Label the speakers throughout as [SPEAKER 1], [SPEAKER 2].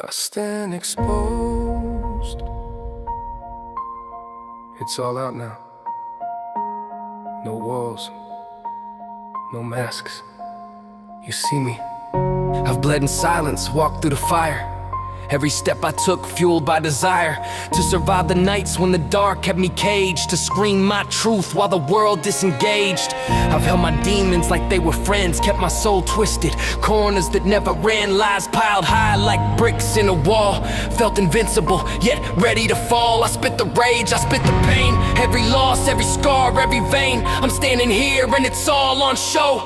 [SPEAKER 1] I stand exposed. It's all out now. No walls, no masks. You see me. I've bled in silence, walked through the fire. Every step I took fueled by desire to survive the nights when the dark kept me caged, to scream my truth while the world disengaged. I've held my demons like they were friends, kept my soul twisted, corners that never ran, lies piled high like bricks in a wall. Felt invincible, yet ready to fall. I spit the rage, I spit the pain, every loss, every scar, every vein. I'm standing here and it's all on show.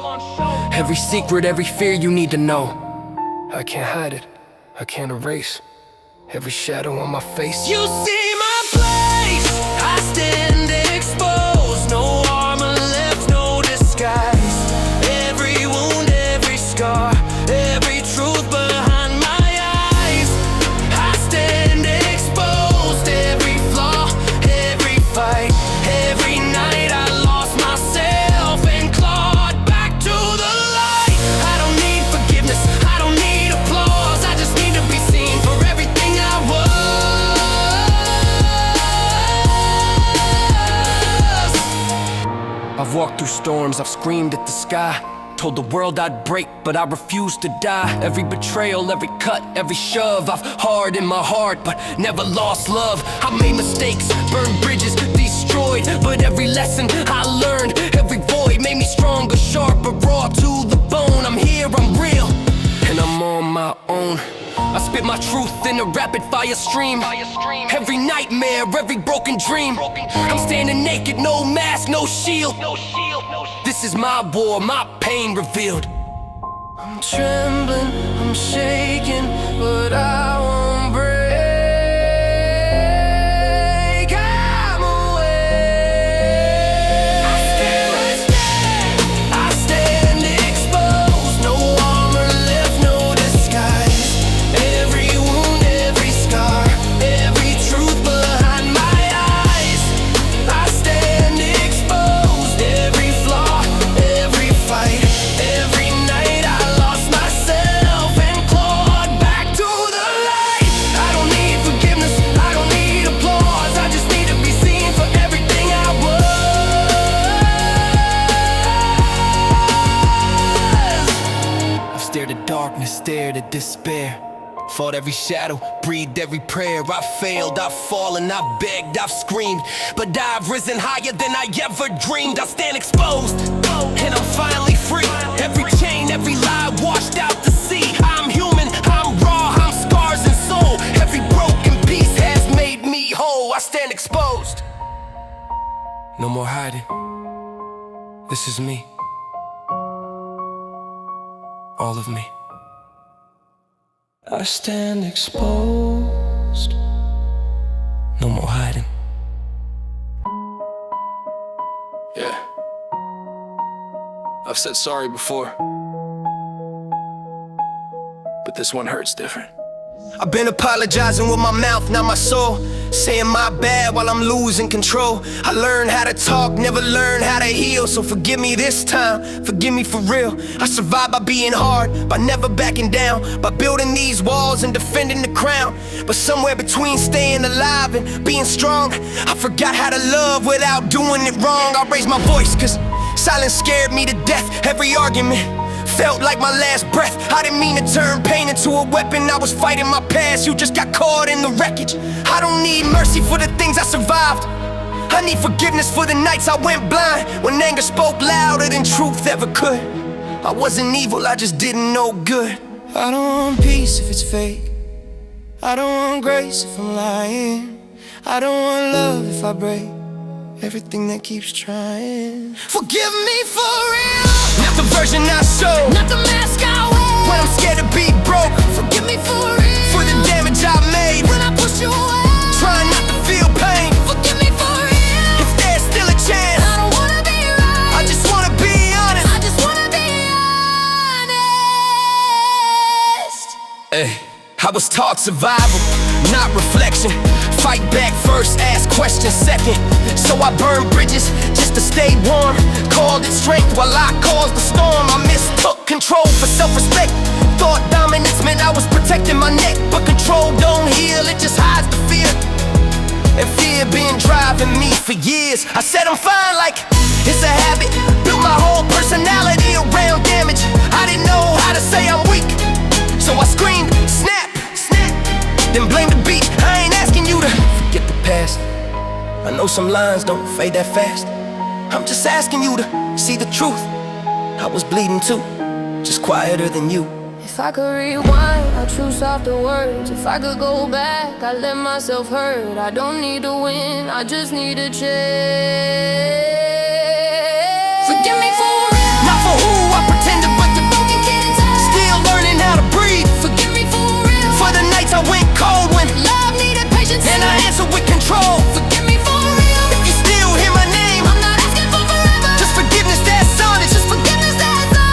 [SPEAKER 1] Every secret, every fear you need to know. I can't hide it, I can't erase every shadow on my face. You see my place, I stand exposed. No armor left, no disguise. Every wound, every scar, every truth behind my eyes. I stand exposed, every flaw, every fight. Every night I lost myself and clawed back to the light. I don't need forgiveness, I don't need applause. I just need to be seen for everything I was. I've walked through storms, I've screamed at the sky, told the world I'd break, but I refused to die. Every betrayal, every cut, every shove, I've hardened my heart, but never lost love. I made mistakes, burned bridges, destroyed, but every lesson I learned, every void made me stronger, sharper, raw to the bone. I'm here, I'm real, and I'm on my own. I spit my truth in a rapid fire stream. Every nightmare, every broken dream. I'm standing naked, no mask, no shield. This is my war, my pain revealed. I'm trembling, I'm shaking, but I won't break. I'm awake. I stand exposed. No armor left, no disguise. Every wound, every scar, every truth behind my eyes. I stand exposed. Every flaw, every fight. Every night I lost myself and clawed back to the light. I don't need forgiveness, I don't need applause. I just need to be seen for everything I was. I've stared at darkness, stared at despair, fought every shadow, breathed every prayer. I've failed, I've fallen, I've begged, I've screamed, but I've risen higher than I ever dreamed. I stand exposed, and I'm finally free. Every chain, every lie washed out to sea. I'm human, I'm raw, I'm scars and soul. Every broken piece has made me whole. I stand exposed. No more hiding. This is me. All of me. I stand exposed. No more hiding. Yeah. I've said sorry before, but this one hurts different. I've been apologizing with my mouth, not my soul, saying my bad while I'm losing control. I learned how to talk, never learned how to heal. So forgive me this time, forgive me for real. I survived by being hard, by never backing down, by building these walls and defending the crown. But somewhere between staying alive and being strong, I forgot how to love without doing it wrong. I raised my voice cause silence scared me to death. Every argument felt like my last breath. I didn't mean to turn pain into a weapon. I was fighting my past, you just got caught in the wreckage. I don't need mercy for the things I survived. I need forgiveness for the nights I went blind, when anger spoke louder than truth ever could. I wasn't evil, I just didn't know good. I don't want peace if it's fake, I don't want grace if I'm lying, I don't want love if I break everything that keeps trying. Forgive me for real, not the version I show, not the mask I wear, when I'm scared to be broke. Forgive me for real, for the damage I made when I pushed you away, trying not to feel pain. Forgive me for real, if there's still a chance. I don't wanna be right, I just wanna be honest. I just wanna be honest. Hey, I was taught survival, not reflection. Fight back first, ask questions second. So I burned bridges just to stay warm, called it strength while I caused the storm. I mistook control for self-respect. Thought dominance meant I was protecting my neck, but control don't heal, it just hides the fear. And fear been driving me for years. I said I'm fine like it's a habit. Built my whole personality around damage. I didn't know how to say I'm weak, so I screamed, snap, snap, then blamed the beat. I ain't asking you to forget the past. I know some lines don't fade that fast. I'm just asking you to see the truth. I was bleeding too, just quieter than you.
[SPEAKER 2] If I could rewind, I'd choose softer words. If I could go back, I'd let myself hurt. I don't need to win, I just need a chance. Forgive me for real,
[SPEAKER 1] not for who I pretended, but the
[SPEAKER 2] broken kid inside.
[SPEAKER 1] Still learning how to breathe.
[SPEAKER 2] Forgive me for real,
[SPEAKER 1] for the nights I went cold when
[SPEAKER 2] love needed patience,
[SPEAKER 1] and I answered with control.
[SPEAKER 2] Forgive me for real,
[SPEAKER 1] if you still hear my name,
[SPEAKER 2] I'm not asking for forever.
[SPEAKER 1] Just forgiveness that's honest.
[SPEAKER 2] Just forgiveness that's honest.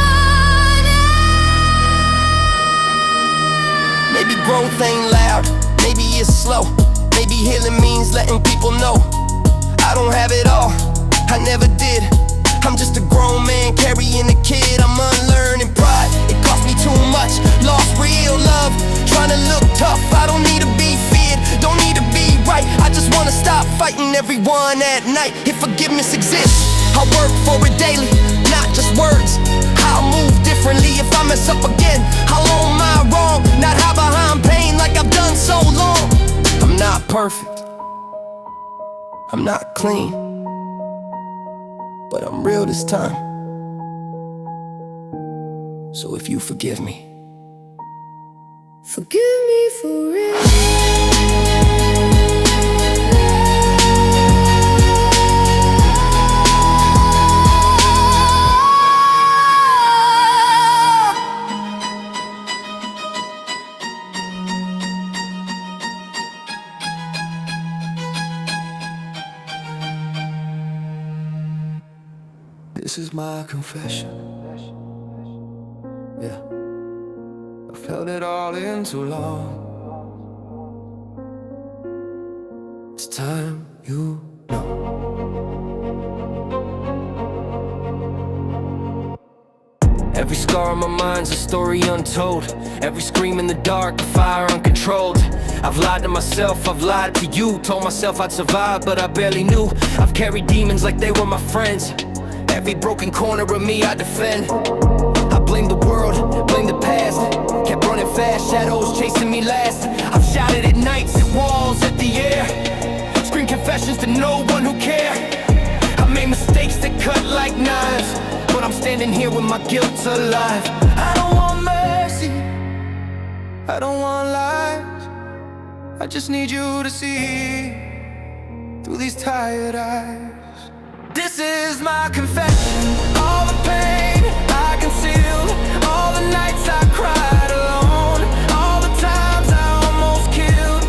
[SPEAKER 1] Maybe growth ain't loud, maybe it's slow. Maybe healing means letting people know I don't have it all, I never did. I'm just a grown man carrying a kid. I'm unlearning pride, it cost me too much. Lost real love, trying to look tough. I don't need to be feared, don't need to be right. I just wanna stop fighting everyone at night. If forgiveness exists, I'll work for it daily, not just words. I'll move differently if I mess up again. I'll own my wrong, not hide behind pain like I've done so long. I'm not perfect, I'm not clean, but I'm real this time. So if you forgive me,
[SPEAKER 2] forgive me for real.
[SPEAKER 1] this is my confession. Yeah, I've held it all in too long. It's time you know. Every scar on my mind's a story untold. Every scream in the dark, a fire uncontrolled. I've lied to myself, I've lied to you. Told myself I'd survive, but I barely knew. I've carried demons like they were my friends. Every broken corner of me I defend. I blame the world, blame the past. Kept running fast, shadows chasing me last. I've shouted at nights, at walls, at the air. Screamed confessions to no one who cared. I made mistakes that cut like knives, but I'm standing here with my guilt alive. I don't want mercy, I don't want lies. I just need you to see through these tired eyes. This is my confession, all the pain I concealed, all the nights I cried alone, all the times I almost killed.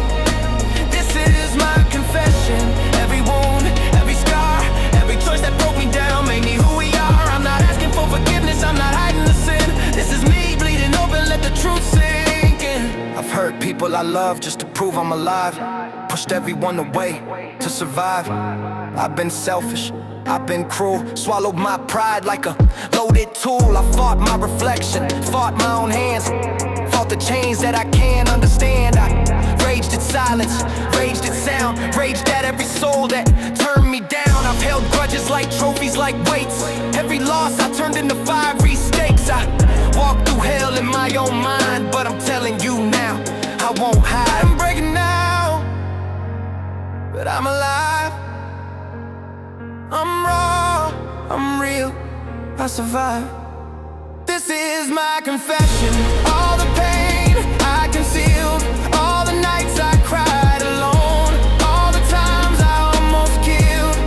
[SPEAKER 1] This is my confession, every wound, every scar, every choice that broke me down, made me who we are. I'm not asking for forgiveness, I'm not hiding the sin. This is me bleeding open, let the truth sink in. I've hurt people I love just to prove I'm alive. Pushed everyone away to survive. I've been selfish, I've been cruel, swallowed my pride like a loaded tool. I fought my reflection, fought my own hands, fought the chains that I can't understand. I raged at silence, raged at sound, raged at every soul that turned me down. I've held grudges like trophies, like weights. Every loss I turned into fiery stakes. I walked through hell in my own mind, but I'm telling you now, I won't hide. I'm breaking now, but I'm alive. I'm raw, I'm real, I survive. This is my confession, all the pain I concealed, all the nights I cried alone, all the times I almost killed.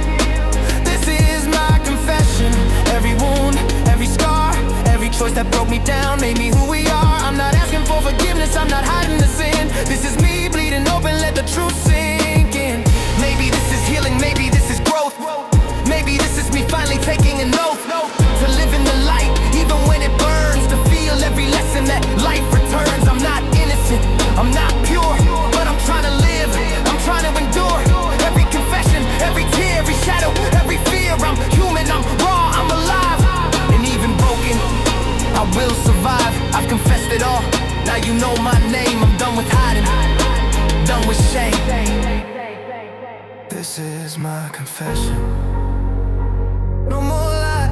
[SPEAKER 1] This is my confession, every wound, every scar, every choice that broke me down, made me who we are. I'm not asking for forgiveness, I'm not hiding the sin. This is me bleeding open, let the truth sink in. Maybe this is healing, maybe this is growth. Maybe this is me finally taking an oath to live in the light, even when it burns, to feel every lesson that some with shame. This is my confession. No more lie,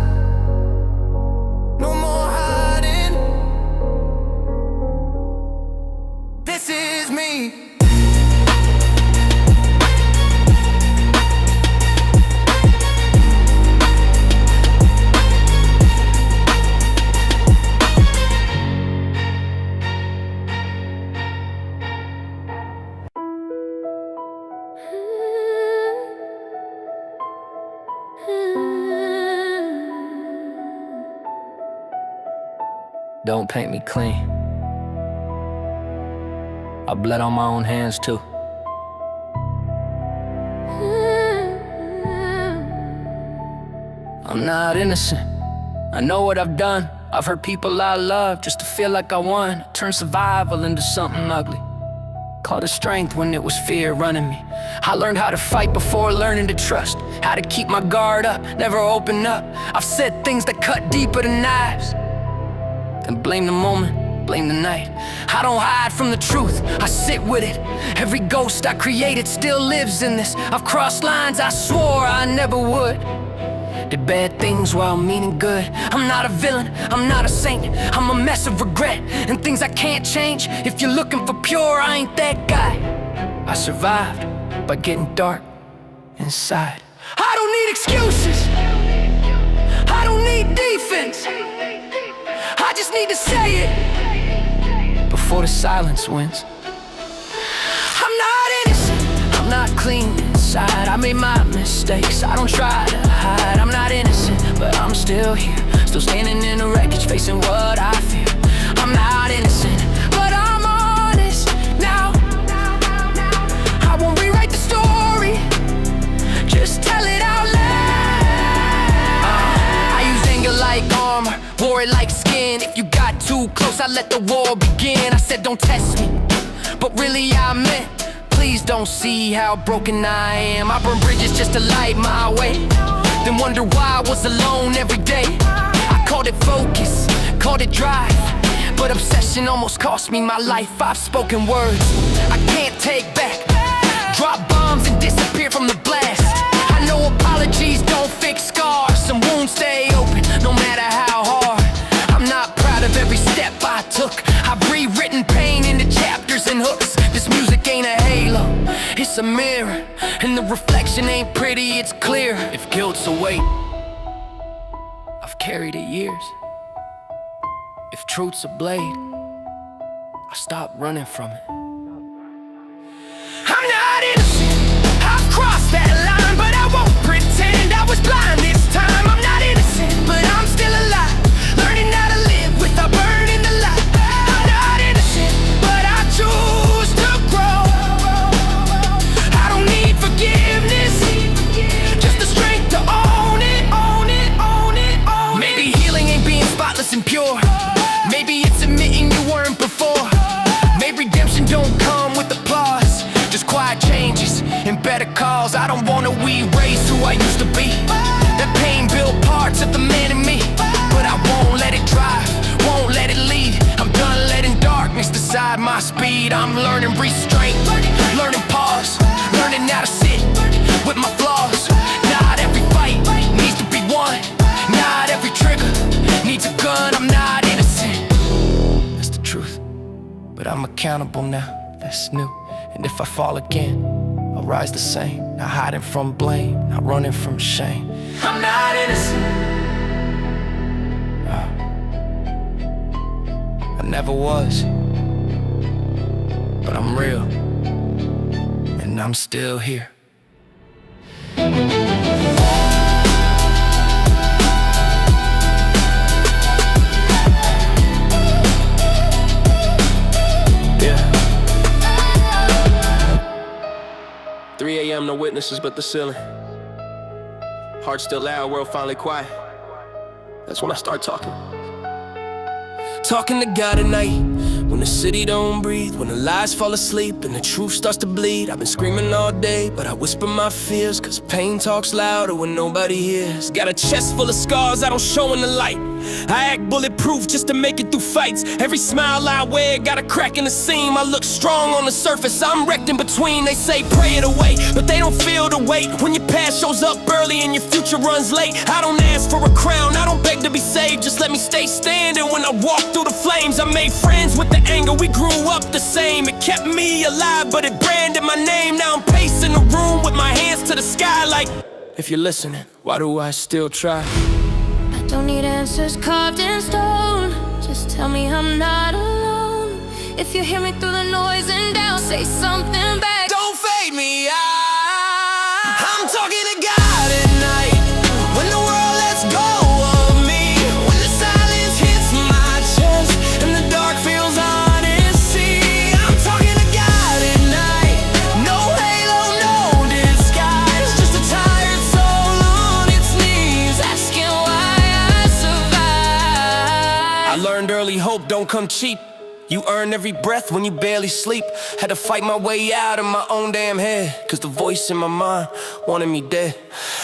[SPEAKER 1] no more hiding. This is me.
[SPEAKER 3] Don't paint me clean. I bled on my own hands too. I'm not innocent. I know what I've done. I've hurt people I love just to feel like I won. Turn survival into something ugly. Called it strength when it was fear running me. I learned how to fight before learning to trust. How to keep my guard up, never open up. I've said things that cut deeper than knives. Then blame the moment, blame the night. I don't hide from the truth, I sit with it. Every ghost I created still lives in this. I've crossed lines I swore I never would. Did bad things while meaning good. I'm not a villain, I'm not a saint. I'm a mess of regret and things I can't change. If you're looking for pure, I ain't that guy. I survived by getting dark inside. I don't need excuses, I don't need defense. I just need to say it before the silence wins. I'm not innocent, I'm not clean inside. I made my mistakes, I don't try to hide. I'm not innocent, but I'm still here. Still standing in the wreckage, facing what I fear. I'm not innocent, but I'm honest now. I won't rewrite the story, just tell it out loud. I used anger like armor, wore it like skin. If you got too close, I let the war begin. I said don't test me, but really I meant please don't see how broken I am. I burn bridges just to light my way, then wonder why I was alone every day. I called it focus, called it drive, but obsession almost cost me my life. I've spoken words I can't take back, drop bombs and disappear from the blast. I know apologies don't fix scars, some wounds stay open no matter how hard. I'm not proud of every step I took. I've rewritten pain into chapters and hooks. This music ain't a halo, it's a mirror, and the reflection ain't pretty, it's clear. If guilt's a weight, I've carried it years. If truth's a blade, I stopped running from it.
[SPEAKER 1] I'm not innocent, I've crossed that line, but I won't pretend I was blind this time. I'm not innocent, but I'm still alive, learning how to live without burning the light. I'm not innocent, but I choose to grow. I don't need forgiveness, just the strength to own it, own it, own it, own it. Maybe healing ain't being spotless and pure. Maybe it's admitting you weren't before. Maybe redemption don't come with applause, just quiet changes and better calls. I don't wanna erase who I used to be. That pain built parts of the man in me, but I won't let it drive, won't let it lead. I'm done letting darkness decide my speed. I'm learning restraint, learning pause, learning how to sit with my flaws. Not every fight needs to be won, not every trigger needs a gun. I'm not innocent, that's the truth, but I'm accountable now, that's new. And if I fall again, I'll rise the same. Not hiding from blame, not running from shame. I'm not innocent, I never was, but I'm real, and I'm still here. Yeah.
[SPEAKER 4] 3 a.m. no witnesses but the ceiling. Heart still loud, world finally quiet. That's when I start talking.
[SPEAKER 1] Talking to God at night, When the city don't breathe, when the lies fall asleep and the truth starts to bleed. I've been screaming all day, but I whisper my fears, cause pain talks louder when nobody hears. Got a chest full of scars I don't show in the light. I act bulletproof just to make it through fights. Every smile I wear got a crack in the seam. I look strong on the surface, I'm wrecked in between. They say pray it away, but they don't feel the weight. When your past shows up early and your future runs late. I don't ask for a crown, I don't beg to be saved. Just let me stay standing when I walk through the flames. I made friends with the anger, we grew up the same. It kept me alive, but it branded my name. Now I'm pacing the room with my hands to the sky like, if you're listening, why do I still try?
[SPEAKER 2] Don't need answers carved in stone. Just tell me I'm not alone. If you hear me through the noise and doubt, say something back.
[SPEAKER 1] Don't fade me out. I'm talking to God at night. When the world lets go of me. When the silence hits my chest and the dark feels honesty. I'm talking to God at night. No halo, no disguise. Just a tired soul on its knees, asking why I survive. I learned early, hope don't come cheap. You earn every breath when you barely sleep. Had to fight my way out of my own damn head, cause the voice in my mind wanted me dead.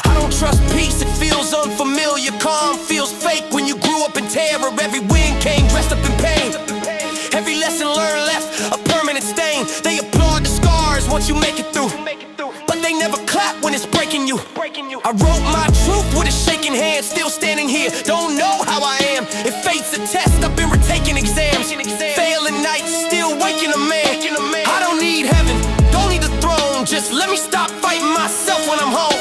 [SPEAKER 1] I don't trust peace, it feels unfamiliar. Calm feels fake when you grew up in terror. Every wind came dressed up in pain. Every lesson learned left a permanent stain. They applaud the scars once you make it through, but they never clap when it's breaking you. I wrote my truth with a shaking hand, still standing here. Don't know how I am. If fate's a test, I've been retaking exams. Failing nights, still waking a man. I don't need heaven, don't need the throne. Just let me stop fighting myself when I'm home.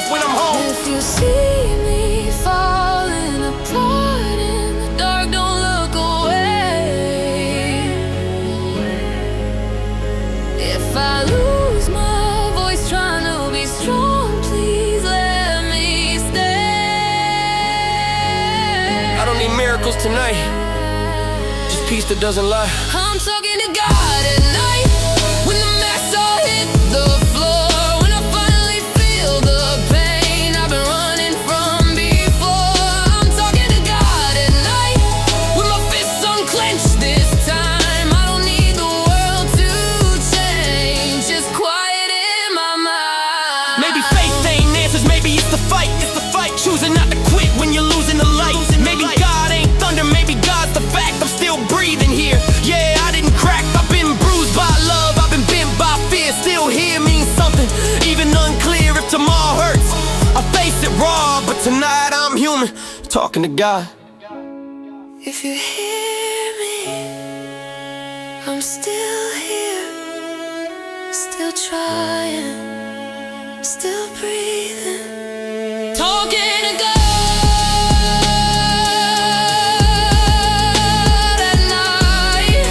[SPEAKER 2] If you see me falling apart in the dark, don't look away. If I lose my voice trying to be strong, please let me stay.
[SPEAKER 1] I don't need miracles tonight, just peace that doesn't lie.
[SPEAKER 2] I'm talking to God at night. When the masks all hit the floor, when I finally feel the pain I've been running from before. I'm talking to God at night. With my fists unclenched this time. I don't need the world to change, just quiet in my mind.
[SPEAKER 1] Maybe faith ain't answers, maybe it's the fight. Choosing not to quit when you're losing the light. Maybe God ain't thunder, maybe God's the fact. I'm still breathing here. Yeah, I didn't crack. I've been bruised by love, I've been bent by fear. Still here means something, even unclear if tomorrow hurts. I face it raw, but tonight I'm human, talking to God.
[SPEAKER 2] If you hear me, I'm still here, still trying, still breathing, talking to God at night.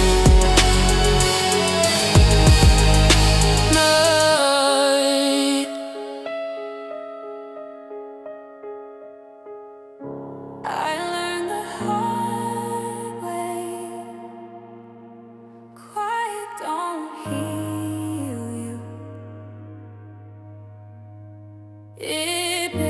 [SPEAKER 2] I learned the hard way. Quiet don't heal you. It pays.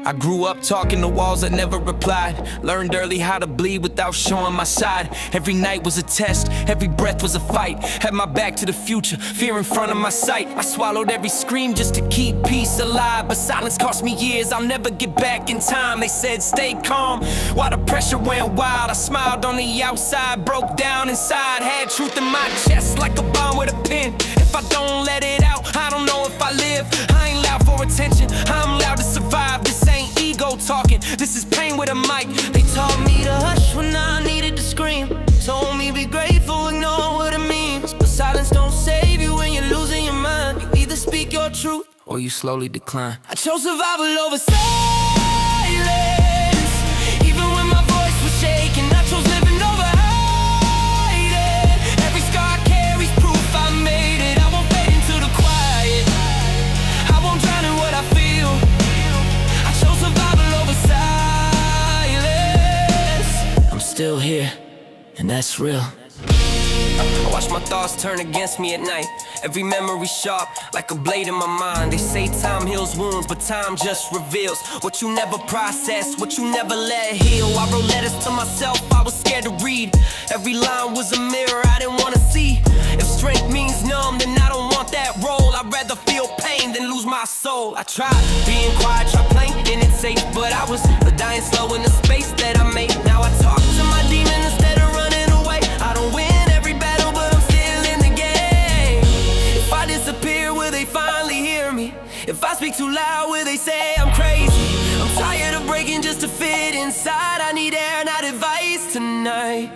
[SPEAKER 1] I grew up talking to walls that never replied. Learned early how to bleed without showing my side. Every night was a test, every breath was a fight. Had my back to the future, fear in front of my sight. I swallowed every scream just to keep peace alive, but silence cost me years, I'll never get back in time. They said stay calm, while the pressure went wild. I smiled on the outside, broke down inside. Had truth in my chest like a bomb with a pen. If I don't let it out, I don't know if I live. I ain't loud for attention, I'm loud to survive. This ain't ego talking, this is pain with a mic. They taught me to hush when I needed to scream. Told me be grateful, ignore what it means. But silence don't save you when you're losing your mind. You either speak your truth or you slowly decline. I chose survival over silence. Even when my voice was shaking, I chose living over hiding. Every scar carries proof I made it. I won't fade into the quiet, I won't drown in what I feel. I chose survival over silence. I'm still here, and that's real. I watch my thoughts turn against me at night. Every memory sharp, like a blade in my mind. They say time heals wounds, but time just reveals what you never processed, what you never let heal. I wrote letters to myself, I was scared to read. Every line was a mirror I didn't wanna see. If strength means numb, then I don't want that role. I'd rather feel pain than lose my soul. I tried being quiet, tried playing it safe, but I was dying slow in the space that I made. Now I talk to my demon instead of running away. I don't win every battle, but I'm still in the game. If I disappear, will they finally hear me? If I speak too loud, will they say I'm crazy? I'm tired of breaking just to fit inside. I need air, not advice tonight.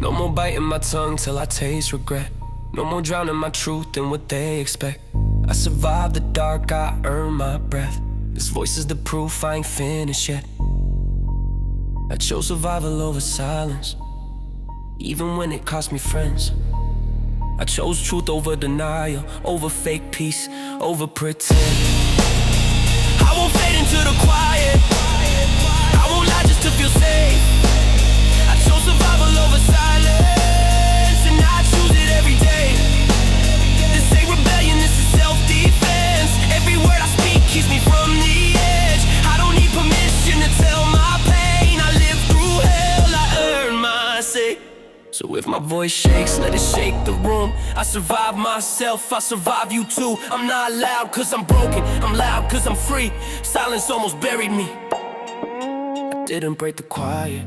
[SPEAKER 1] No more biting my tongue till I taste regret. No more drowning my truth in what they expect. I survived the dark, I earned my breath. This voice is the proof I ain't finished yet. I chose survival over silence, even when it cost me friends. I chose truth over denial, over fake peace, over pretend. I won't fade into the quiet, I won't lie just to feel safe. I chose survival over silence, and I choose it every day. This ain't rebellion, this is self-defense. Every word I speak keeps me from the edge. I don't need permission to tell my pain. I live through hell, I earn my say. So if my voice shakes, let it shake the room. I survive myself, I survive you too. I'm not loud cause I'm broken, I'm loud cause I'm free. Silence almost buried me, I didn't break the quiet,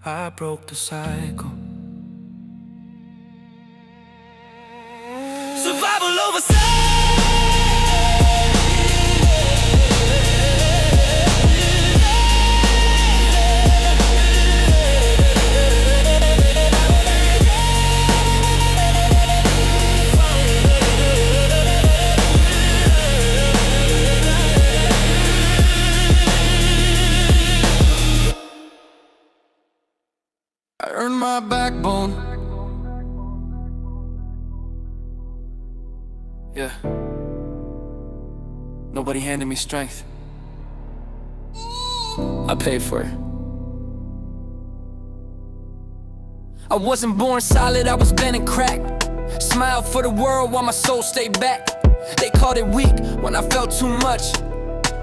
[SPEAKER 1] I broke the cycle. Survival over I earned my backbone. Yeah. Nobody handed me strength, I paid for it. I wasn't born solid, I was bent and cracked. Smiled for the world while my soul stayed back. They called it weak when I felt too much.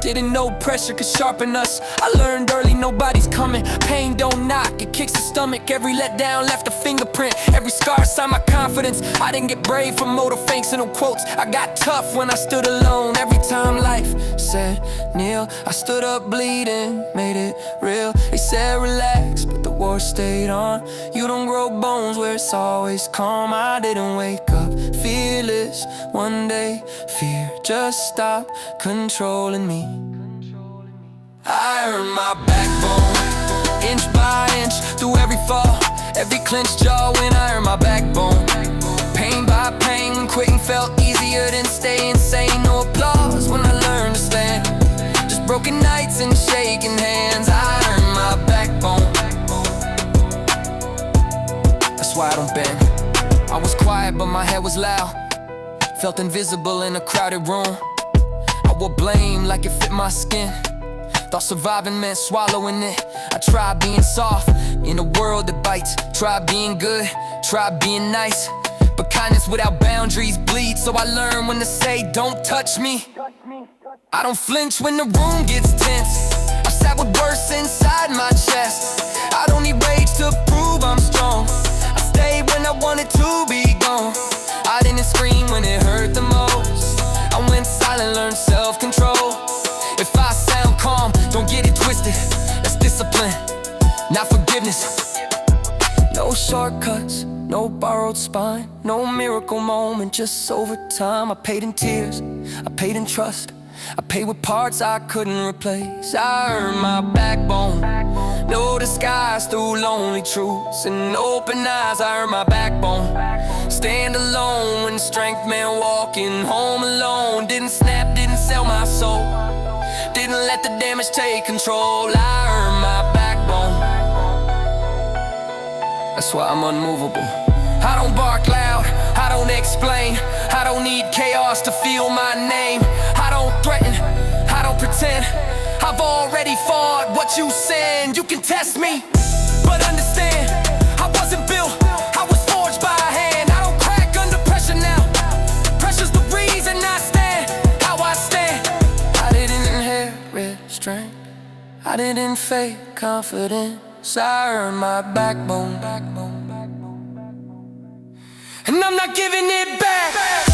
[SPEAKER 1] Didn't know pressure could sharpen us. I learned early nobody's coming. Pain don't knock, it kicks the stomach. Every letdown left a fingerprint. Every scar signed my confidence. I didn't get brave from motivational quotes. I got tough when I stood alone. Every time life said kneel, I stood up bleeding, made it real. They said relax, but the war stayed on. You don't grow bones where it's always calm. I didn't wake up fearless one day. Fear just stopped controlling me. I earned my backbone, inch by inch, through every fall, every clenched jaw when I earned my backbone. Pain by pain, when quitting felt easier than staying sane. No applause when I learned to stand, just broken nights and shaking hands. I earned my backbone, that's why I don't bend. I was quiet but my head was loud, felt invisible in a crowded room. I wore blame like it fit my skin, thought surviving meant swallowing it. I tried being soft in a world that bites. Tried being good, tried being nice, but kindness without boundaries bleeds. So I learned when to say don't touch me. I don't flinch when the room gets tense. I sat with worse inside my chest. I don't need rage to prove I'm strong. I stayed when I wanted to be gone. I didn't scream when it hurt the most. I went silent, learned self-control. If I sound calm, don't get it twisted. That's discipline, not forgiveness. No shortcuts, no borrowed spine, no miracle moment, just over time. I paid in tears, I paid in trust, I paid with parts I couldn't replace. I earned my backbone, no disguise through lonely truths and open eyes. I earned my backbone, stand alone when strength meant walking home alone. Didn't snap, didn't sell my soul, didn't let the damage take control. I earned my backbone, that's why I'm unmovable. I don't bark loud, I don't explain, I don't need chaos to feel my name. I don't threaten, I don't pretend, I've already fought what you send. You can test me, but understand I wasn't built, I was forged
[SPEAKER 3] strength. I didn't fake confidence, I earned my backbone. And I'm not giving it back.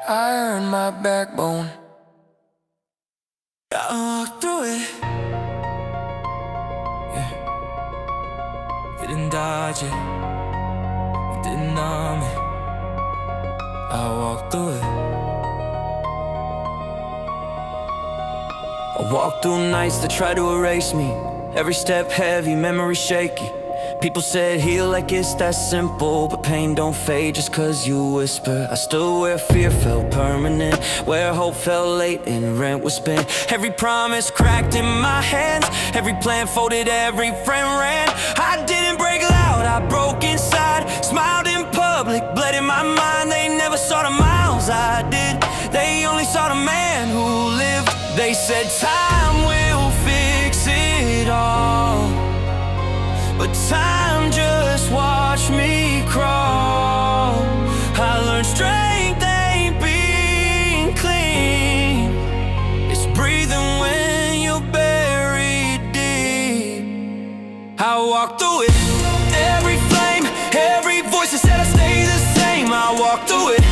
[SPEAKER 3] I earned my backbone. I walked through it. Yeah. Didn't dodge it, didn't numb it. I walked through it. I walked through nights that tried to erase me. Every step heavy, memory shaky. People said heal like it's that simple, but pain don't fade just cause you whisper. I stood where fear felt permanent, where hope fell late and rent was spent. Every promise cracked in my hands, every plan folded, every friend ran. I didn't break loud, I broke inside. Smiled in public, bled in my mind. They never saw the miles I did, they only saw the man who lived. They said time will fix it all, but time just watched me crawl. I learned strength ain't being clean, it's breathing when you're buried deep. I walked through it, every flame, every voice that said I stay the same. I walked through it,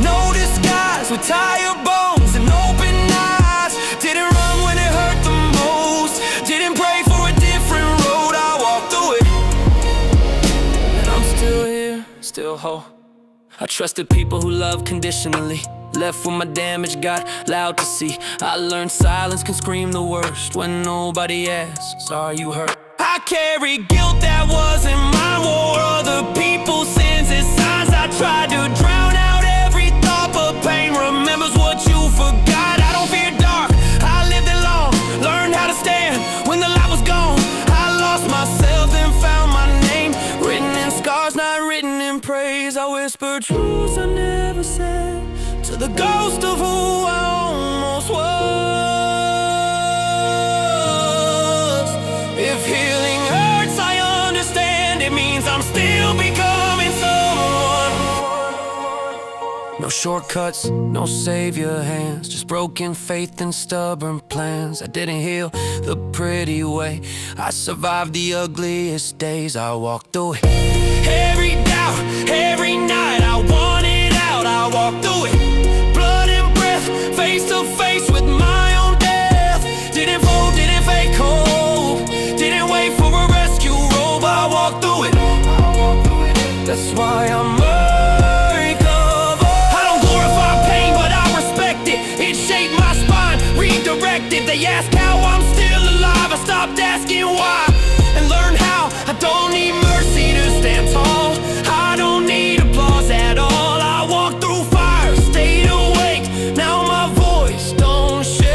[SPEAKER 3] no disguise, with tired bones and open eyes. Didn't run when it hurt the most, didn't pray for a different road. I walked through it, and I'm still here, still whole. I trusted people who love conditionally, left when my damage got loud to see. I learned silence can scream the worst when nobody asks, are you hurt? I carry guilt that wasn't mine, wore other people's sins as signs. I tried to drown out every thought, but pain remembers what you forgot. I don't fear dark, I lived it long, learned how to stand when the light was gone. I lost myself and found my name, written in scars, not written in praise. I whispered truths I never said to the ghost of who I almost was. If healing hurts, I understand. It means I'm still becoming someone. No shortcuts, no savior hands, just broken faith and stubborn plans. I didn't heal the pretty way, I survived the ugliest days. I walked through it, every doubt, every night I wanted out. I walked through it, blood and breath, face to face with my own death. Didn't fold, didn't fake hope, didn't wait for a rescue robe. I walked through it, that's why I'm uncovered. I don't glorify pain, but I respect it. It shaped my spine, redirected. They ask how I'm still alive, I stopped asking why and learned how. I don't need mercy to stand tall, I don't need applause at all. I walked through fire, stayed awake, now my voice don't shake.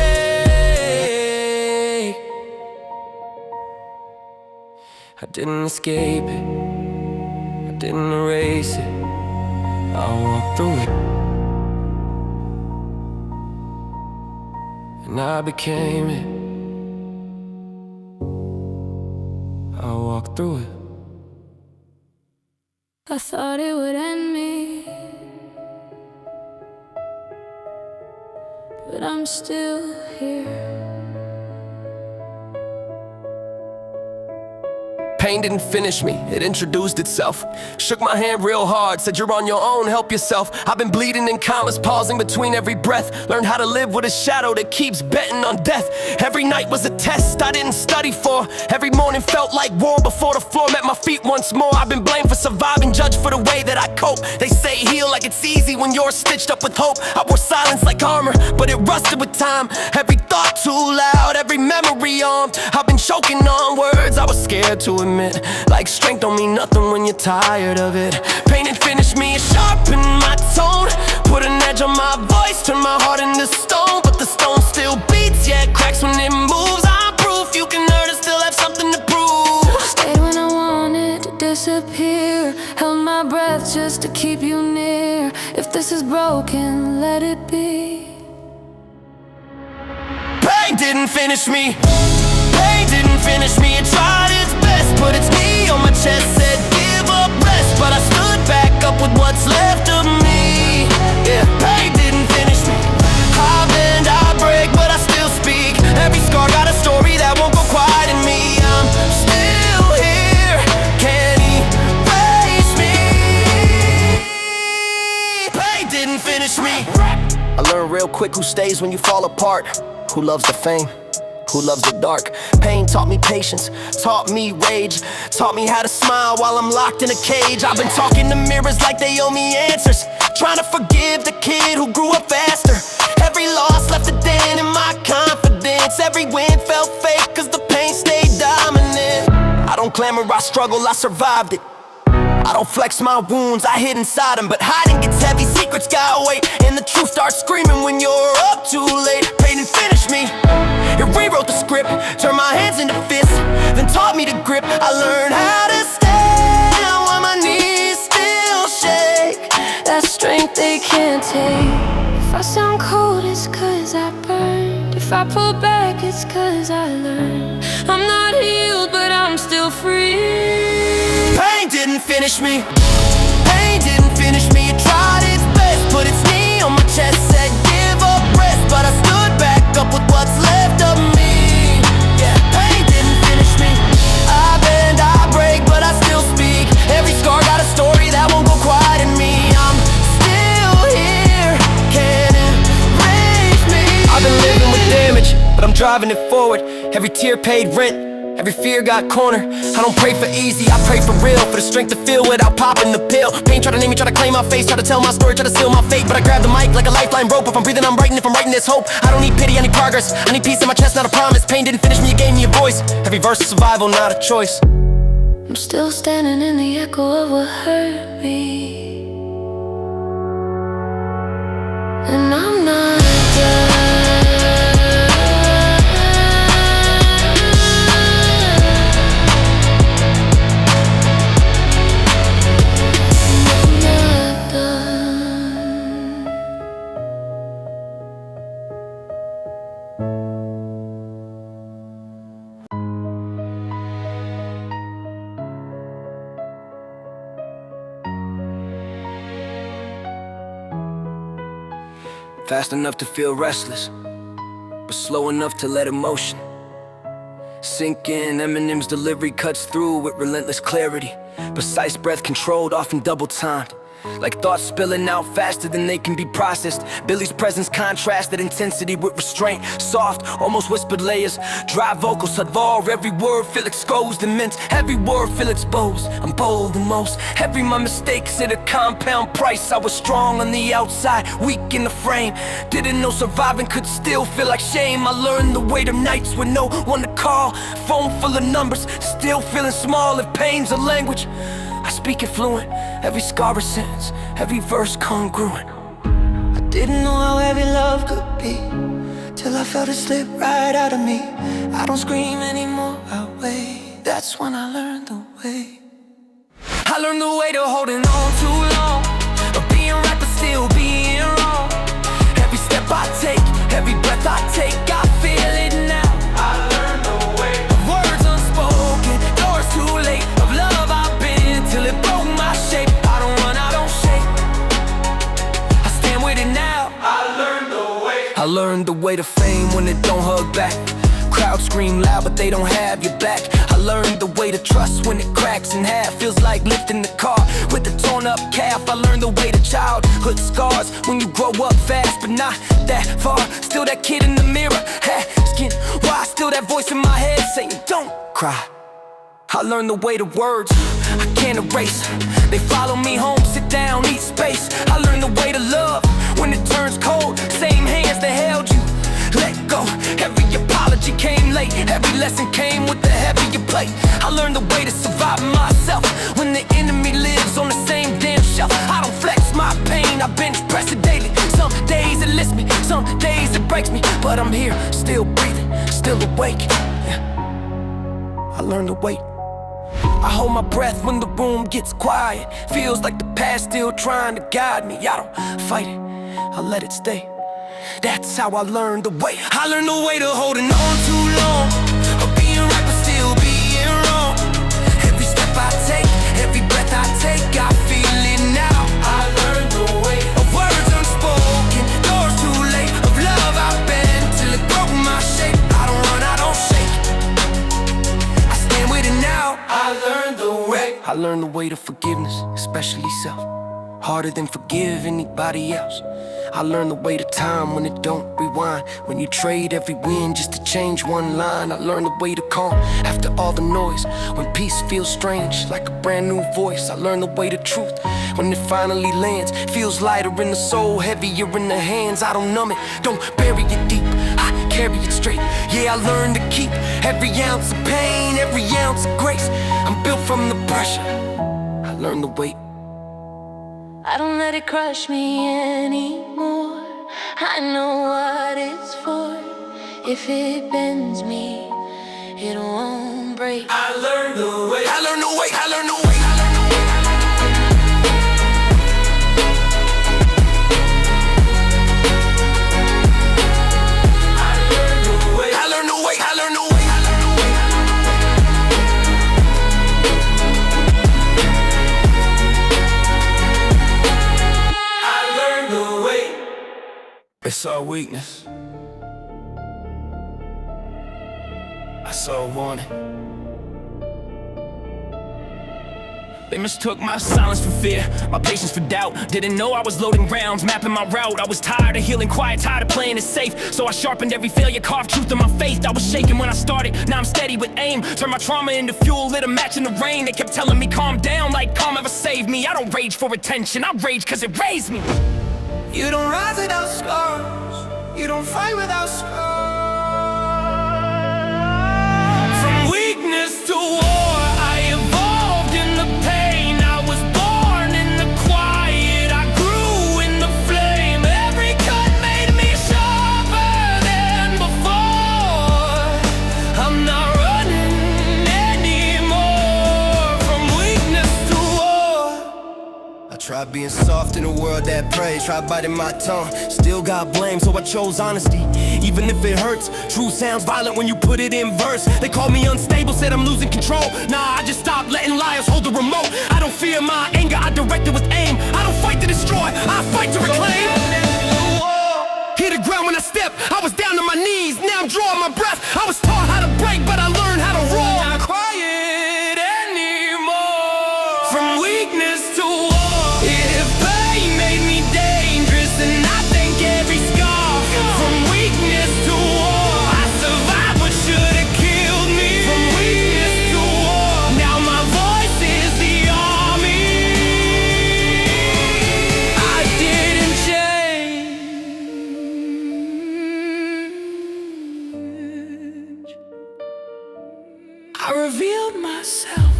[SPEAKER 3] I didn't escape it, I didn't erase it, I walked through it, and I became it. I walked through it.
[SPEAKER 2] I thought it would end me, but I'm still here.
[SPEAKER 1] Pain didn't finish me, it introduced itself. Shook my hand real hard, said you're on your own, help yourself. I've been bleeding in commas, pausing between every breath. Learned how to live with a shadow that keeps betting on death. Every night was a test I didn't study for. Every morning felt like war before the floor met my feet once more. I've been blamed for surviving, judged for the way that I cope. They say heal like it's easy when you're stitched up with hope. I wore silence like armor, but it rusted with time. Every thought too loud, every memory armed. I've been choking on words I was scared to admit. Like strength don't mean nothing when you're tired of it. Pain had finished me, it sharpened my tone, put an edge on my voice, turned my heart into stone. But the stone still beats, yeah, it cracks when it moves. I'm proof you can hurt and still have something to prove.
[SPEAKER 2] Stayed when I wanted to disappear, held my breath just to keep you near. If this is broken, let it be.
[SPEAKER 1] Pain didn't finish me. Pain didn't finish me. It tried its best, put its knee on my chest, said give up, rest. But I stood back up with what's left of me. Yeah, pain didn't finish me. I bend, I break, but I still speak. Every scar got a story that won't go quiet in me. I'm still here, can't erase me. Pain didn't finish me. I learned real quick who stays when you fall apart. Who loves the fame, who loves the dark. Pain taught me patience, taught me rage, taught me how to smile while I'm locked in a cage. I've been talking to mirrors like they owe me answers, trying to forgive the kid who grew up faster. Every loss left a dent in my confidence. Every win felt fake cause the pain stayed dominant. I don't glamour, I struggle, I survived it. I don't flex my wounds, I hid inside them. But hiding gets heavy, secrets got weight, and the truth starts screaming when you're up too late. Pain didn't finish me, it rewrote the script, turned my hands into fists, then taught me to grip. I learned how to stand while my knees still shake.
[SPEAKER 2] That strength they can't take. If I sound cold, it's cause I burned. If I pull back, it's cause I learned. I'm not healed, but I'm still free.
[SPEAKER 1] Pain didn't finish me. Pain didn't finish me. It tried its best, put its knee on my chest, said give up, rest. But I stood back up with what's left of me. Yeah, pain didn't finish me. I bend, I break, but I still speak. Every scar got a story that won't go quiet in me. I'm still here, can't erase me. I've been living with damage, but I'm driving it forward. Every tear paid rent, every fear got cornered. I don't pray for easy, I pray for real, for the strength to feel without popping the pill. Pain try to name me, try to claim my face, try to tell my story, try to seal my fate. But I grab the mic like a lifeline rope. If I'm breathing, I'm writing. If I'm writing, there's hope. I don't need pity, I need progress. I need peace in my chest, not a promise. Pain didn't finish me, it gave me a voice. Every verse is survival, not a choice.
[SPEAKER 2] I'm still standing in the echo of what hurt me, and I'm not done.
[SPEAKER 1] Fast enough to feel restless, but slow enough to let emotion sink in. Eminem's delivery cuts through with relentless clarity. Precise breath controlled, often double timed. Like thoughts spilling out faster than they can be processed. Billie's presence contrasted intensity with restraint. Soft, almost whispered layers, dry vocals Hadvar. Every word feel exposed and meant. Every word feel exposed. I'm bold the most. Every my mistakes at a compound price. I was strong on the outside, weak in the frame. Didn't know surviving could still feel like shame. I learned the weight of nights with no one to call. Phone full of numbers, still feeling small. If pain's a language, I speak it fluent. Every scar a sentence, every verse congruent. I didn't know how heavy love could be, till I felt it slip right out of me. I don't scream anymore, I wait. That's when I learned the way. I learned the way to holding on too long, of being right but still being wrong. Every step I take, every breath I take, I feel it now. I learned the way of words unspoken, doors too late, of love I've been till it broke my shape. I don't run, I don't shake, I stand with it now. I learned the way. I learned the way to fame when it don't hug back. Crowds scream loud but they don't have your back. I learned the way to trust when it cracks in half. Feels like lifting the car with the torn up calf. I learned the way to childhood scars when you grow up fast but not that far. Still that kid in the mirror, asking why. Still that voice in my head saying don't cry. I learned the way to words I can't erase. They follow me home, sit down, eat space. I learned the way to love when it turns cold. Same hands that held you, let go. Every apology came late, every lesson came with the heavier plate. I learned the way to survive myself when the enemy lives on the same damn shelf. I don't flex my pain, I bench press it daily. Some days it lifts me, some days it breaks me, but I'm here, still breathing, still awake. Yeah. I learned to wait. I hold my breath when the room gets quiet. Feels like the past still trying to guide me. I don't fight it, I let it stay. That's how I learned the way. I learned the way to holding on too long, of being right but still being wrong. Every step I take, every breath I take, I feel it now. I learned the way of words unspoken, doors too late, of love I've been till it broke my shape. I don't run, I don't shake, I stand with it now. I learned the way. I learned the way to forgiveness, especially self. Harder than forgive anybody else. I learned the way to time when it don't rewind. When you trade every win just to change one line. I learned the way to calm after all the noise. When peace feels strange, like a brand new voice. I learned the way to truth when it finally lands. Feels lighter in the soul, heavier in the hands. I don't numb it, don't bury it deep, I carry it straight. Yeah, I learned to keep every ounce of pain, every ounce of grace. I'm built from the pressure, I learned the weight.
[SPEAKER 2] I don't let it crush me anymore. I know what it's for. If it bends me, it won't break.
[SPEAKER 1] I learned the way. I learned the way. I learned the way. It's our weakness. I saw a warning. They mistook my silence for fear, my patience for doubt. Didn't know I was loading rounds, mapping my route. I was tired of healing quiet, tired of playing it safe. So I sharpened every failure, carved truth in my faith. I was shaking when I started, now I'm steady with aim. Turned my trauma into fuel, lit a match in the rain. They kept telling me calm down, like calm ever saved me. I don't rage for attention, I rage cause it raised me. You don't rise without scars, you don't fight without scars. From weakness to war, I evolved in the pain. I was born in the quiet, I grew in the flame. Every cut made me sharper than before. I'm not running anymore. From weakness to war. I tried being soft in a world that prays, tried biting my tongue, still got blamed, so I chose honesty. Even if it hurts, truth sounds violent when you put it in verse. They called me unstable, said I'm losing control. Nah, I just stopped letting liars hold the remote. I don't fear my anger, I direct it with aim. I don't fight to destroy, I fight to reclaim. Hit the ground when I step, I was down on my knees, now I'm drawing my breath. I was taught how to break, but I learned how to roar. Not quiet anymore. From weakness to war. If pain made me dangerous, then I thank every scar. From weakness to war, I survived what should've killed me. From weakness to war, now my voice is the army. I didn't change, I revealed myself.